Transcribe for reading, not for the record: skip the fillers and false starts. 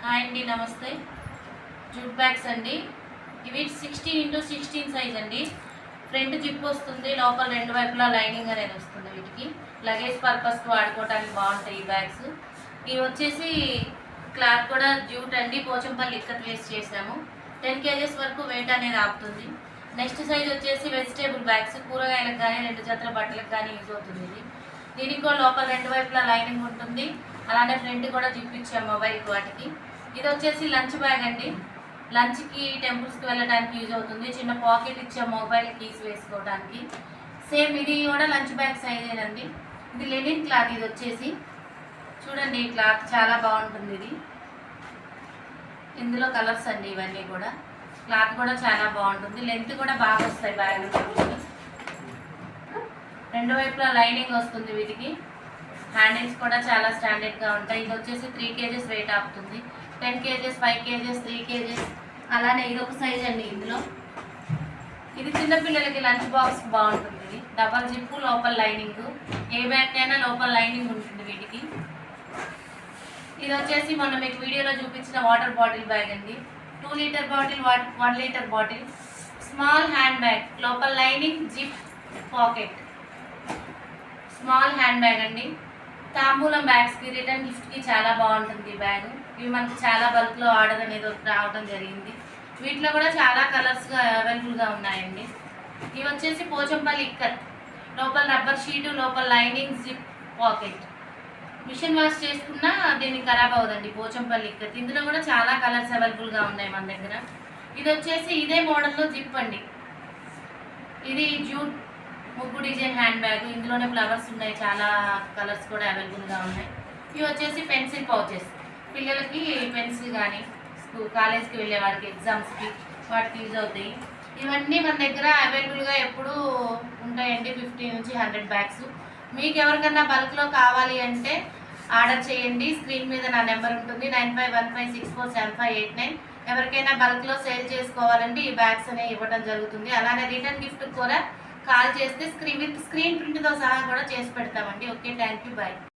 Hi అండి, నమస్తే. Jute bags అండి. ఇవి 16x16 సైజ్ అండి. ఫ్రంట్ జిప్ వస్తుంది, లోపల రెండు వైపులా లైనింగ్ అనేది వస్తుంది. వీటికి లగేజ్ పర్పస్కి వాడుకోవడానికి బాగుంటాయి ఈ బ్యాగ్స్. ఇవి వచ్చేసి క్లాత్ కూడా జూట్ అండి, పోచంపల్లి ఇక్కత్ వేస్ట్ చేసాము. 10 kgs వరకు వెయిట్ అనేది ఆపుతుంది. నెక్స్ట్ సైజ్ వచ్చేసి వెజిటేబుల్ బ్యాగ్స్, కూరగాయలకు కానీ 2 జతల బట్టలకు కానీ యూజ్ అవుతుంది ఇది. దీనికి కూడా లోపల రెండు వైపులా లైనింగ్ ఉంటుంది, అలానే ఫ్రంట్ కూడా జిప్ ఇచ్చాము మొబైల్కి వాటికి. ఇది వచ్చేసి లంచ్ బ్యాగ్ అండి, లంచ్కి టెంపుల్స్కి వెళ్ళడానికి యూజ్ అవుతుంది. చిన్న పాకెట్ ఇచ్చాము మొబైల్ కీస్ వేసుకోవడానికి. సేమ్ ఇది కూడా లంచ్ బ్యాగ్ సైజేనండి. ఇది లెనిన్ క్లాత్. ఇది వచ్చేసి చూడండి, ఈ క్లాత్ చాలా బాగుంటుంది. ఇది ఇందులో కలర్స్ అండి ఇవన్నీ కూడా. క్లాత్ కూడా చాలా బాగుంటుంది, లెంత్ కూడా బాగా వస్తాయి బ్యాగ్. రెండు వైపులా లైనింగ్ వస్తుంది వీటికి. హ్యాండిల్స్ కూడా చాలా స్టాండర్డ్గా ఉంటాయి. ఇది వచ్చేసి 3 kgs వెయిట్ ఆపుతుంది. 10 kgs, 5 kgs, 3 kgs, అలానే ఇది ఒక సైజ్ అండి. ఇందులో ఇది చిన్నపిల్లలకి లంచ్ బాక్స్ బాగుంటుంది. ఇది డబల్ జిప్పు, లోపల లైనింగ్. ఏ బ్యాగ్ అయినా లోపల లైనింగ్ ఉంటుంది వీటికి. ఇది వచ్చేసి మొన్న మీకు వీడియోలో చూపించిన వాటర్ బాటిల్ బ్యాగ్ అండి. 2 litre bottle, 1 litre bottle, small hand bag, లోపల lining, zip, pocket, small hand bag అండి. తాంబూలం బ్యాగ్స్కి, రిటర్న్ గిఫ్ట్కి చాలా బాగుంటుంది ఈ బ్యాగ్. ఇవి మనకి చాలా బల్క్లో ఆర్డర్ అనేది రావడం జరిగింది. వీటిలో కూడా చాలా కలర్స్గా అవైలబుల్గా ఉన్నాయండి. ఇవి వచ్చేసి పోచంపల్లి ఇక్కత్, లోపల రబ్బర్ షీటు, లోపల lining, zip, pocket. Machine wash చేసుకున్నా దీన్ని ఖరాబ్ అవ్వదండి, పోచంపల్లి ఇక్కత్. ఇందులో కూడా చాలా కలర్స్ అవైలబుల్గా ఉన్నాయి మన దగ్గర. ఇది వచ్చేసి ఇదే మోడల్లో జిప్ అండి. ఇది జూట్ ముగ్గు డిజైన్ హ్యాండ్ బ్యాగ్. ఇందులోనే ఫ్లవర్స్ ఉన్నాయి, చాలా కలర్స్ కూడా అవైలబుల్గా ఉన్నాయి. ఇవి వచ్చేసి పెన్సిల్ పౌచెస్, పిల్లలకి పెన్సిల్ కానీ కాలేజ్కి వెళ్ళే వాడికి, ఎగ్జామ్స్కి వాటికి యూజ్ అవుతాయి. ఇవన్నీ మన దగ్గర అవైలబుల్గా ఎప్పుడూ ఉంటాయండి. 50 నుంచి 100 బ్యాగ్స్. మీకు ఎవరికన్నా బల్క్లో కావాలి అంటే ఆర్డర్ చేయండి. స్క్రీన్ మీద నా నెంబర్ ఉంటుంది, 9515647589. ఎవరికైనా బల్క్లో సేల్ చేసుకోవాలంటే ఈ బ్యాగ్స్ అనేవి ఇవ్వడం జరుగుతుంది. అలానే రిటర్న్ గిఫ్ట్ కూడా కాల్ చేస్తే స్క్రీన్ ప్రింట్తో సహా కూడా చేసి పెడతామండి. Okay, thank you, bye.